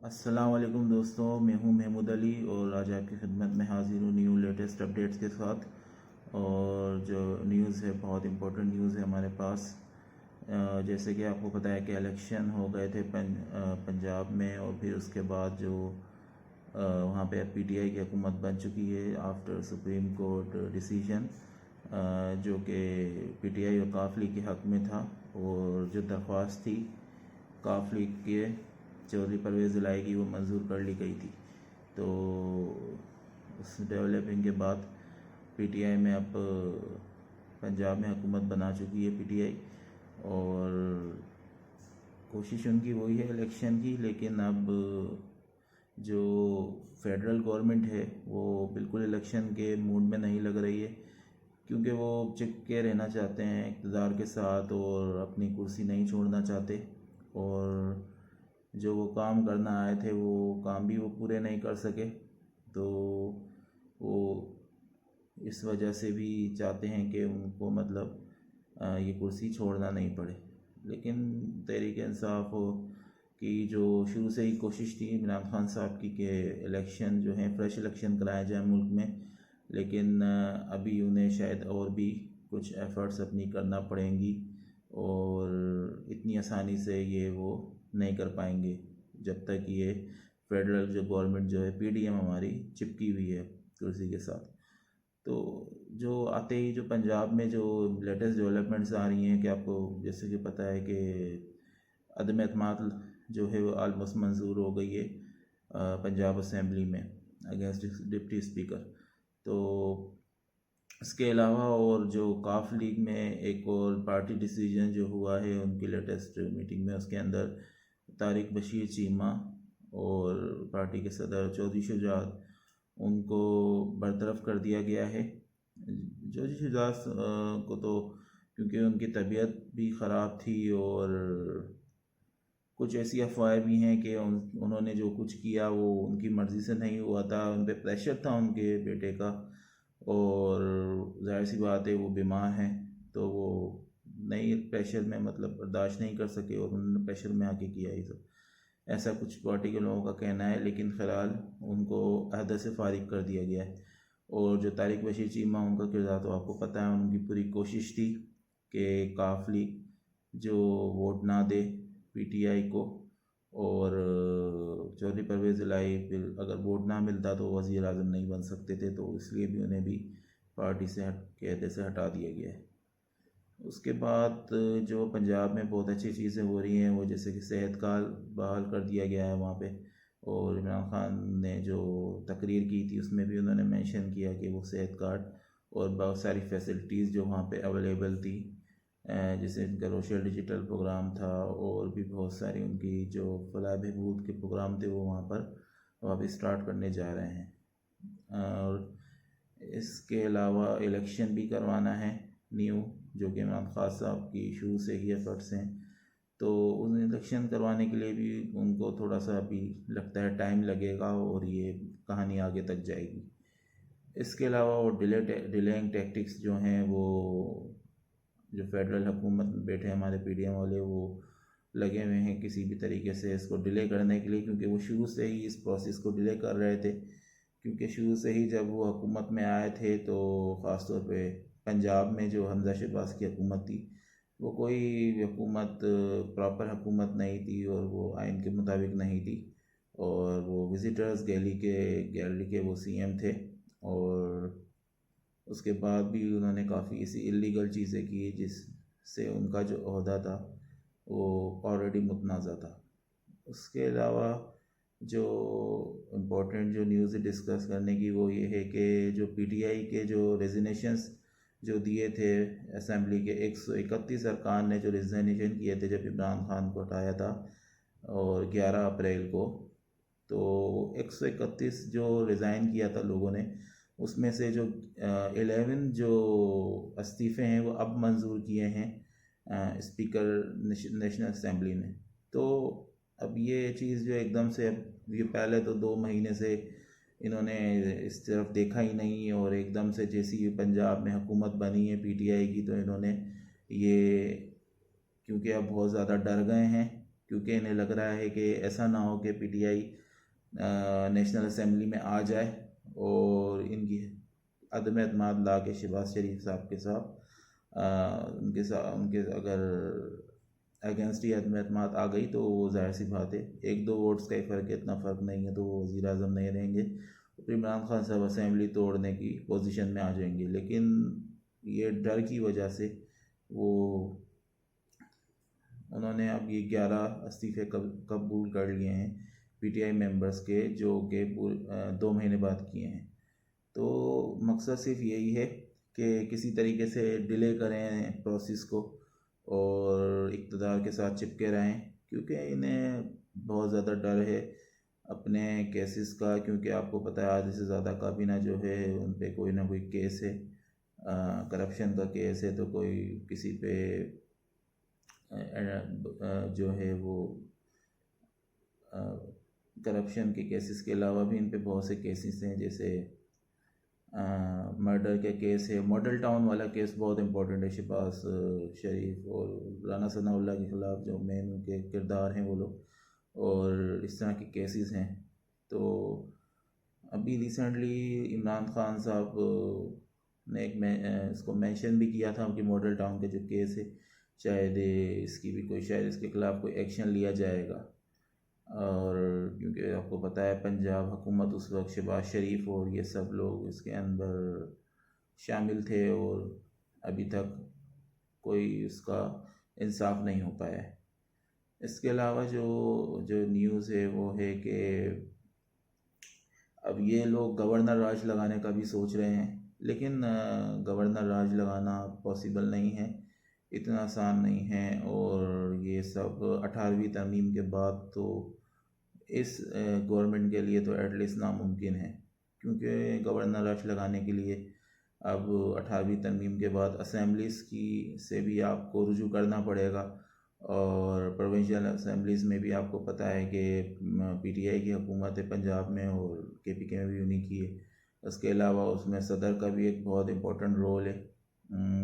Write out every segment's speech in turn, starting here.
अस्सलाम वालेकुम दोस्तों, मैं हूं महमूद अली और आज आपकी खिदमत में हाजिर हूं न्यू लेटेस्ट अपडेट्स के साथ। और जो न्यूज़ है बहुत इम्पोर्टेंट न्यूज़ है हमारे पास। जैसे कि आपको पता है कि इलेक्शन हो गए थे पंजाब में, और फिर उसके बाद जो वहाँ पे पीटीआई की हुकूमत बन चुकी है आफ्टर सुप्रीम कोर्ट डिसीजन, जो कि पीटीआई और काफ लीग के हक़ में था। और जो दरख्वास्त थी काफ लीग के चौधरी परवेज़ इलाही की, वो मंजूर कर ली गई थी। तो उस डेवलपिंग के बाद पीटीआई में अब पंजाब में हुकूमत बना चुकी है पीटीआई, और कोशिश उनकी वही है इलेक्शन की। लेकिन अब जो फेडरल गवर्नमेंट है वो बिल्कुल इलेक्शन के मूड में नहीं लग रही है, क्योंकि वो चिपके रहना चाहते हैं इक़्तिदार के साथ और अपनी कुर्सी नहीं छोड़ना चाहते। और जो वो काम करना आए थे वो काम भी वो पूरे नहीं कर सके, तो वो इस वजह से भी चाहते हैं कि उनको मतलब ये कुर्सी छोड़ना नहीं पड़े। लेकिन तहरीक इंसाफ की जो शुरू से ही कोशिश थी इमरान खान साहब की कि इलेक्शन जो है फ्रेश इलेक्शन कराया जाए मुल्क में, लेकिन अभी उन्हें शायद और भी कुछ एफ़र्ट्स अपनी करना पड़ेंगी, और इतनी आसानी से ये वो नहीं कर पाएंगे जब तक ये फेडरल जो गवर्नमेंट जो है पीडीएम हमारी चिपकी हुई है कुर्सी के साथ। तो जो आते ही जो पंजाब में जो लेटेस्ट डेवलपमेंट्स आ रही हैं कि आपको जैसे कि पता है कि अदम एतमाद जो है वो आलमोस्ट मंजूर हो गई है पंजाब असेंबली में अगेंस्ट डिप्टी स्पीकर। तो इसके अलावा और जो काफ लीग में एक और पार्टी डिसीजन जो हुआ है उनकी लेटेस्ट मीटिंग में, उसके अंदर तारिक बशीर चीमा और पार्टी के सदर चौधरी शुजात उनको बरतरफ कर दिया गया है। चौधरी शुजात को तो क्योंकि उनकी तबीयत भी ख़राब थी और कुछ ऐसी अफवाहें भी हैं कि उन्होंने जो कुछ किया वो उनकी मर्ज़ी से नहीं हुआ था, उन पर प्रेशर था उनके बेटे का, और जाहिर सी बात है वो बीमार हैं तो वो नहीं प्रेशर में मतलब बर्दाश्त नहीं कर सके और उन्होंने प्रेशर में आके किया ये सब, ऐसा कुछ पार्टी के लोगों का कहना है। लेकिन फ़िलहाल उनको अहदे से फारिग कर दिया गया है। और जो तारिक बशीर चीमा उनका किरदार तो आपको पता है, उनकी पूरी कोशिश थी कि काफ लीग जो वोट ना दे पीटीआई को, और चौधरी परवेज़ इलाही फिर अगर वोट ना मिलता तो वज़ीर आज़म नहीं बन सकते थे, तो इसलिए भी उन्हें भी पार्टी से कहते से हटा दिया गया है। उसके बाद जो पंजाब में बहुत अच्छी चीज़ें हो रही हैं वो जैसे कि सेहत का बहाल कर दिया गया है वहाँ पे, और इमरान खान ने जो तकरीर की थी उसमें भी उन्होंने मेंशन किया कि वो सेहत कार्ड और बहुत सारी फैसिलिटीज़ जो वहाँ पे अवेलेबल थी, जैसे उनका रोशल डिजिटल प्रोग्राम था और भी बहुत सारी उनकी जो फलाह बहबूद के प्रोग्राम थे वो वहाँ पर वापस स्टार्ट करने जा रहे हैं। और इसके अलावा इलेक्शन भी करवाना है न्यू, जो कि इमरान खान साहब की शुरू से ही एफर्ट्स हैं, तो उन इलेक्शन करवाने के लिए भी उनको थोड़ा सा अभी लगता है टाइम लगेगा और ये कहानी आगे तक जाएगी। इसके अलावा वो डिलेइंग टैक्टिक्स जो हैं वो जो फेडरल हुकूमत में बैठे हमारे पीडीएम वाले वो लगे हुए हैं किसी भी तरीके से इसको डिले करने के लिए, क्योंकि वो शुरू से ही इस प्रोसेस को डिले कर रहे थे। क्योंकि शुरू से ही जब वो हुकूमत में आए थे तो ख़ास तौर पे पंजाब में जो हमजा शहबाज की हुकूमत थी वो कोई हुकूमत प्रॉपर हुकूमत नहीं थी और वो आइन के मुताबिक नहीं थी, और वो विज़िटर्स गैलरी के वो सीएम थे। और उसके बाद भी उन्होंने काफ़ी ऐसी इलीगल चीज़ें की जिससे उनका जो ओहदा था वो ऑलरेडी मुतनाज़ा था। उसके अलावा जो इम्पोर्टेंट जो न्यूज़ डिस्कस करने की वो ये है कि जो पीटीआई के जो रेजिग्नेशंस जो दिए थे असेंबली के 131 अरकान ने जो रेजिग्नेशन किए थे जब इमरान खान को हटाया था और 11 अप्रैल को, तो 131 जो रिज़ाइन किया था लोगों ने, उसमें से जो 11 जो इस्तीफ़े हैं वो अब मंजूर किए हैं स्पीकर नेशनल असेंबली ने। तो अब ये चीज़ जो एकदम से, अब ये पहले तो 2 महीने से इन्होंने इस तरफ देखा ही नहीं, और एकदम से जैसी ही पंजाब में हुकूमत बनी है पीटीआई की तो इन्होंने ये, क्योंकि अब बहुत ज़्यादा डर गए हैं क्योंकि इन्हें लग रहा है कि ऐसा ना हो कि पीटीआई नेशनल असेंबली में आ जाए और इनकी अदम एतमाद ला के शहबाज शरीफ साहब के साथ उनके अगर अगेंस्ट ही अदम एतमाद आ गई तो वो जाहिर सी बात है 1-2 वोट्स का ही फ़र्क है, इतना फ़र्क नहीं है, तो वो वज़ीर आज़म नहीं रहेंगे। फिर इमरान खान साहब असेंबली तोड़ने की पोजीशन में आ जाएंगे। लेकिन ये डर की वजह से वो उन्होंने अब ये 11 इस्तीफ़े कबूल कर लिए हैं पीटीआई मेंबर्स के, जो कि 2 महीने बाद किए हैं। तो मकसद सिर्फ यही है कि किसी तरीके से डिले करें प्रोसेस को और इक़्तिदार के साथ चिपके रहें, क्योंकि इन्हें बहुत ज़्यादा डर है अपने केसेस का, क्योंकि आपको पता है आधे से ज़्यादा काबीना जो है उन पे कोई ना कोई केस है, करप्शन का केस है, तो कोई किसी पे जो है वो करप्शन के केसेस के अलावा भी इन पे बहुत से केसेस हैं, जैसे मर्डर के केस है। मॉडल टाउन वाला केस बहुत इंपॉर्टेंट है, शहबाज शरीफ और राना सनाउल्लाह के ख़िलाफ़ जो मेन उनके किरदार हैं वो लोग, और इस तरह के केसेस हैं। तो अभी रिसेंटली इमरान खान साहब ने इसको मेंशन भी किया था कि मॉडल टाउन के जो केस है शायद इसकी भी कोई शायद इसके ख़िलाफ़ कोई एक्शन लिया जाएगा। और क्योंकि आपको पता है पंजाब हुकूमत उस वक्त शहबाज शरीफ और ये सब लोग इसके अंदर शामिल थे और अभी तक कोई उसका इंसाफ नहीं हो पाया है। इसके अलावा जो जो न्यूज़ है वो है कि अब ये लोग गवर्नर राज लगाने का भी सोच रहे हैं, लेकिन गवर्नर राज लगाना पॉसिबल नहीं है, इतना आसान नहीं है। और ये सब 18वीं तरमीम के बाद तो इस गवर्नमेंट के लिए तो एटलीस्ट नामुमकिन है, क्योंकि गवर्नर राज लगाने के लिए अब 18वीं तरमीम के बाद असेंबलीज़ की से भी आपको रुजू करना पड़ेगा, और प्रोविंशियल असेंबलीज़ में भी आपको पता है कि पीटीआई की हुकूमत है पंजाब में और केपीके में भी उन्हीं की है। उसके अलावा उसमें सदर का भी एक बहुत इम्पोर्टेंट रोल है।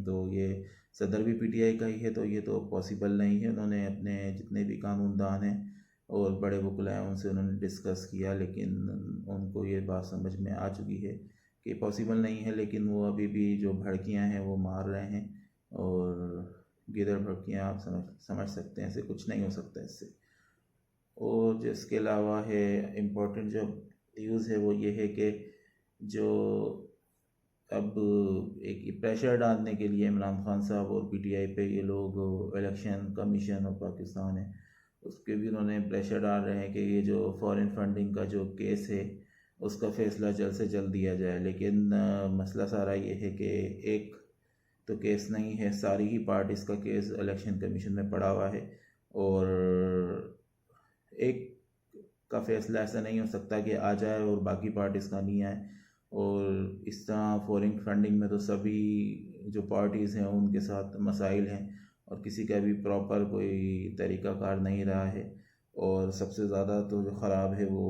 तो ये सदर भी पीटीआई का ही है, तो ये तो पॉसिबल नहीं है। उन्होंने अपने जितने भी कानूनदान हैं और बड़े वकला हैं उनसे उन्होंने डिस्कस किया, लेकिन उनको ये बात समझ में आ चुकी है कि पॉसिबल नहीं है। लेकिन वो अभी भी जो भड़कियाँ हैं वो मार रहे हैं, और गिदड़ भड़कियाँ आप समझ सकते हैं, ऐसे कुछ नहीं हो सकता इससे। और जिसके अलावा है इम्पोर्टेंट जो न्यूज़ है वो ये है कि जो अब एक प्रेशर डालने के लिए इमरान खान साहब और पीटीआई पे ये लोग इलेक्शन कमीशन और पाकिस्तान है उसके भी उन्होंने प्रेशर डाल रहे हैं कि ये जो फॉरेन फंडिंग का जो केस है उसका फ़ैसला जल्द से जल्द दिया जाए। लेकिन मसला सारा ये है कि एक तो केस नहीं है, सारी ही पार्टीज़ का केस इलेक्शन कमीशन में पड़ा हुआ है, और एक का फ़ैसला ऐसा नहीं हो सकता कि आ जाए और बाकी पार्टीज़ का नहीं आए। और इस तरह फॉरेन फंडिंग में तो सभी जो पार्टीज़ हैं उनके साथ मसाइल हैं, और किसी का भी प्रॉपर कोई तरीक़ाकार नहीं रहा है। और सबसे ज़्यादा तो जो ख़राब है वो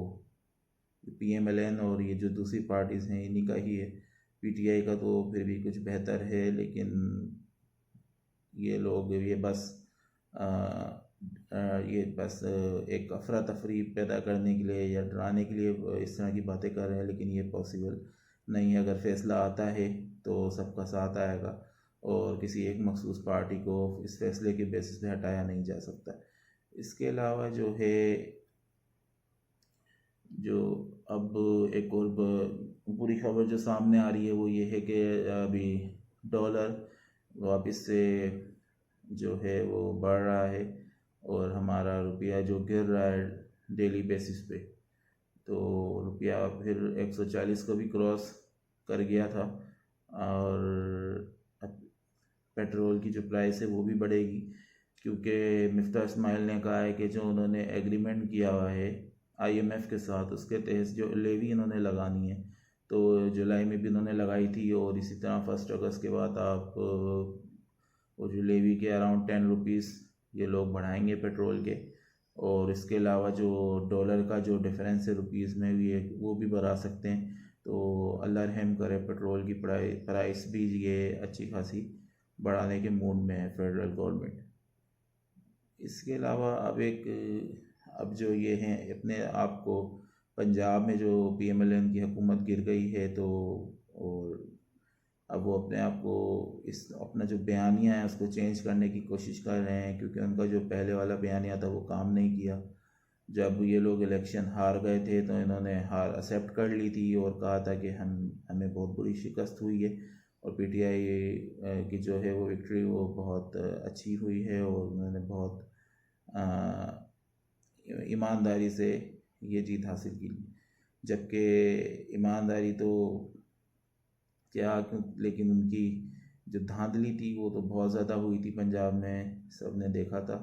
पीएमएलएन और ये जो दूसरी पार्टीज़ हैं इन्हीं का ही है। पीटीआई का तो फिर भी कुछ बेहतर है, लेकिन ये लोग ये बस एक अफरा तफरी पैदा करने के लिए या डराने के लिए इस तरह की बातें कर रहे हैं, लेकिन ये पॉसिबल नहीं है। अगर फ़ैसला आता है तो सबका साथ आएगा, और किसी एक मखसूस पार्टी को इस फैसले के बेसिस पे हटाया नहीं जा सकता। इसके अलावा जो है जो अब एक और बुरी खबर जो सामने आ रही है वो ये है कि अभी डॉलर वापस से जो है वो बढ़ रहा है, और हमारा रुपया जो गिर रहा है डेली बेसिस पे, तो रुपया फिर 140 को भी क्रॉस कर गया था। और अब पेट्रोल की जो प्राइस है वो भी बढ़ेगी, क्योंकि मिफ्ता इस्माइल ने कहा है कि जो उन्होंने एग्रीमेंट किया हुआ है आईएमएफ के साथ उसके तहत जो लेवी इन्होंने लगानी है तो जुलाई में भी इन्होंने लगाई थी, और इसी तरह 1 अगस्त के बाद आप वो जो लेवी के अराउंड 10 रुपीज़ ये लोग बढ़ाएंगे पेट्रोल के। और इसके अलावा जो डॉलर का जो डिफरेंस है रुपीज़ में भी है वो भी बढ़ा सकते हैं। तो अल्लाह रहम करे, पेट्रोल की प्राइस भी ये अच्छी खासी बढ़ाने के मूड में है फेडरल गवर्नमेंट। इसके अलावा अब जो ये हैं अपने आप को पंजाब में जो PMLN की हुकूमत गिर गई है, तो और अब वो अपने आप को अपना जो बयानिया है उसको चेंज करने की कोशिश कर रहे हैं, क्योंकि उनका जो पहले वाला बयानिया था वो काम नहीं किया। जब ये लोग इलेक्शन हार गए थे तो इन्होंने हार एक्सेप्ट कर ली थी और कहा था कि हमें बहुत बुरी शिकस्त हुई है, और PTI की जो है वो विक्ट्री वो बहुत अच्छी हुई है, और उन्होंने बहुत ईमानदारी से ये जीत हासिल की। जबकि ईमानदारी तो क्या क्यों, लेकिन उनकी जो धांधली थी वो तो बहुत ज़्यादा हुई थी पंजाब में, सब ने देखा था।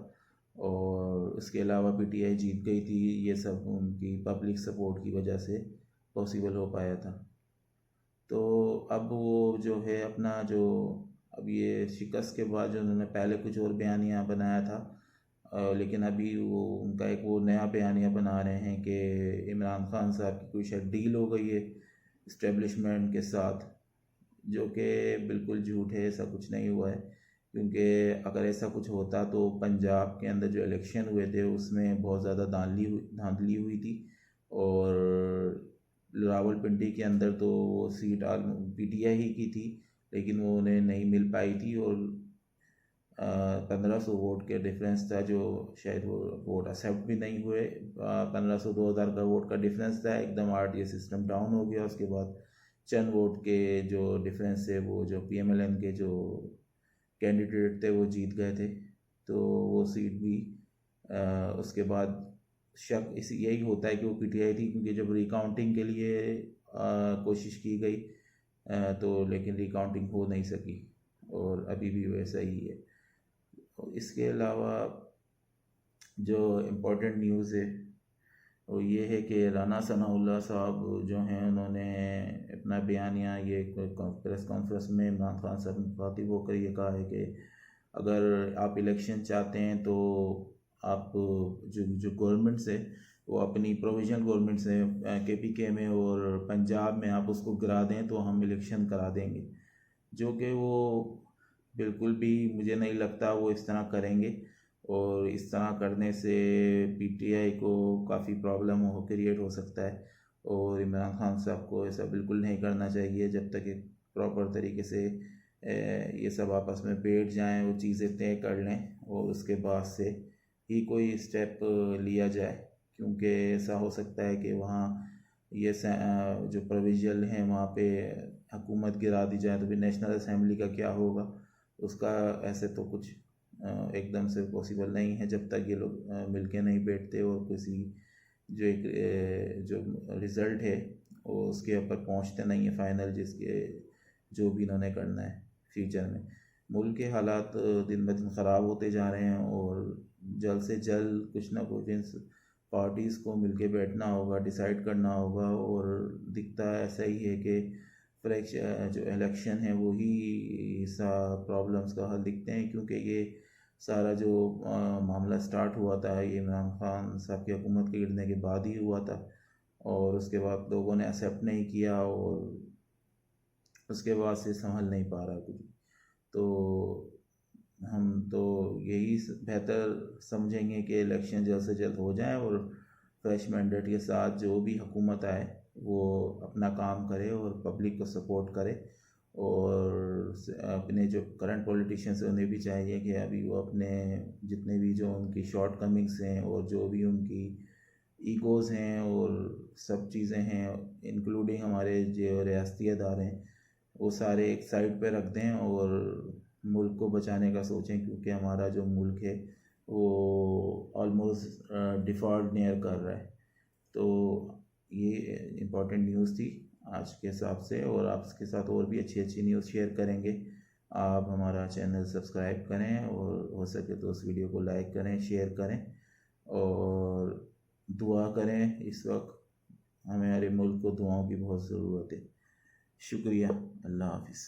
और उसके अलावा PTI जीत गई थी, ये सब उनकी पब्लिक सपोर्ट की वजह से पॉसिबल हो पाया था। तो अब वो जो है अपना जो अब ये शिकस्त के बाद जो उन्होंने पहले कुछ और बयानिया बनाया था, लेकिन अभी वो उनका एक वो नया बयानिया बना रहे हैं कि इमरान खान साहब की कोई शायद डील हो गई है इस्टेब्लिशमेंट के साथ, जो कि बिल्कुल झूठ है, ऐसा कुछ नहीं हुआ है। क्योंकि अगर ऐसा कुछ होता तो पंजाब के अंदर जो इलेक्शन हुए थे उसमें बहुत ज़्यादा धांधली हुई थी, और रावलपिंडी के अंदर तो वो सीट PTI ही की थी, लेकिन वो उन्हें नहीं मिल पाई थी, और 1500 वोट के डिफरेंस था, जो शायद वो वोट एक्सेप्ट भी नहीं हुए। 1500 2000 का वोट का डिफरेंस था, एकदम RTI सिस्टम डाउन हो गया। उसके बाद चंद वोट के जो डिफरेंस है वो जो PMLN के जो कैंडिडेट थे वो जीत गए थे, तो वो सीट भी उसके बाद शक यही होता है कि वो PTI थी, क्योंकि जब रिकाउंटिंग के लिए कोशिश की गई तो लेकिन रिकाउंटिंग हो नहीं सकी, और अभी भी वैसा ही है। इसके अलावा जो इम्पोर्टेंट न्यूज़ है वो ये है कि राना सनाउल्लाह साहब जो हैं उन्होंने अपना बयानिया ये प्रेस कॉन्फ्रेंस में इमरान खान साहब ने मुखातिब होकर ये कहा है कि अगर आप इलेक्शन चाहते हैं तो आप जो गवर्नमेंट से वो अपनी प्रोविजनल गवर्नमेंट से KPK में और पंजाब में आप उसको गिरा दें तो हम इलेक्शन करा देंगे, जो कि वो बिल्कुल भी मुझे नहीं लगता वो इस तरह करेंगे। और इस तरह करने से PTI को काफ़ी प्रॉब्लम क्रिएट हो सकता है, और इमरान खान साहब को ऐसा बिल्कुल नहीं करना चाहिए। जब तक एक प्रॉपर तरीके से ये सब आपस में बैठ जाएं, वो चीज़ें तय कर लें, और उसके बाद से ही कोई स्टेप लिया जाए, क्योंकि ऐसा हो सकता है कि वहाँ ये जो प्रोविजनल हैं वहाँ पे हुकूमत गिरा दी जाए, तो फिर नेशनल असेंबली का क्या होगा उसका। ऐसे तो कुछ एकदम से पॉसिबल नहीं है जब तक ये लोग मिलके नहीं बैठते और किसी जो एक जो रिज़ल्ट है वो उसके ऊपर पहुंचते नहीं है फाइनल, जिसके जो भी इन्होंने करना है फ्यूचर में। मुल्क के हालात दिन ब दिन ख़राब होते जा रहे हैं, और जल्द से जल्द कुछ ना कुछ इन पार्टीज़ को मिलके बैठना होगा, डिसाइड करना होगा। और दिखता ऐसा ही है कि फ्रेश जो इलेक्शन है वही सा प्रॉब्लम्स का हल दिखते हैं, क्योंकि ये सारा जो मामला स्टार्ट हुआ था ये इमरान खान साहब की हुकूमत के गिरने के बाद ही हुआ था, और उसके बाद लोगों ने एक्सेप्ट नहीं किया, और उसके बाद से संभल नहीं पा रहा कुछ। तो हम तो यही बेहतर समझेंगे कि इलेक्शन जल्द से जल्द हो जाए, और फ्रेश मैंडेट के साथ जो भी हुकूमत आए वो अपना काम करे और पब्लिक को सपोर्ट करे। और अपने जो करंट पॉलिटिशियंस हैं उन्हें भी चाहिए कि अभी वो अपने जितने भी जो उनकी शॉर्ट कमिंग्स हैं और जो भी उनकी ईगोज़ हैं और सब चीज़ें हैं, इंक्लूडिंग हमारे जो रियासती अदारे हैं, वो सारे एक साइड पे रख दें और मुल्क को बचाने का सोचें, क्योंकि हमारा जो मुल्क है वो ऑलमोस्ट डिफ़ॉल्ट नियर कर रहा है। तो ये इम्पोर्टेंट न्यूज़ थी आज के हिसाब से, और आपके साथ और भी अच्छी अच्छी न्यूज़ शेयर करेंगे। आप हमारा चैनल सब्सक्राइब करें, और हो सके तो उस वीडियो को लाइक करें, शेयर करें, और दुआ करें। इस वक्त हमारे मुल्क को दुआओं की बहुत ज़रूरत है। शुक्रिया। अल्लाह हाफिज़।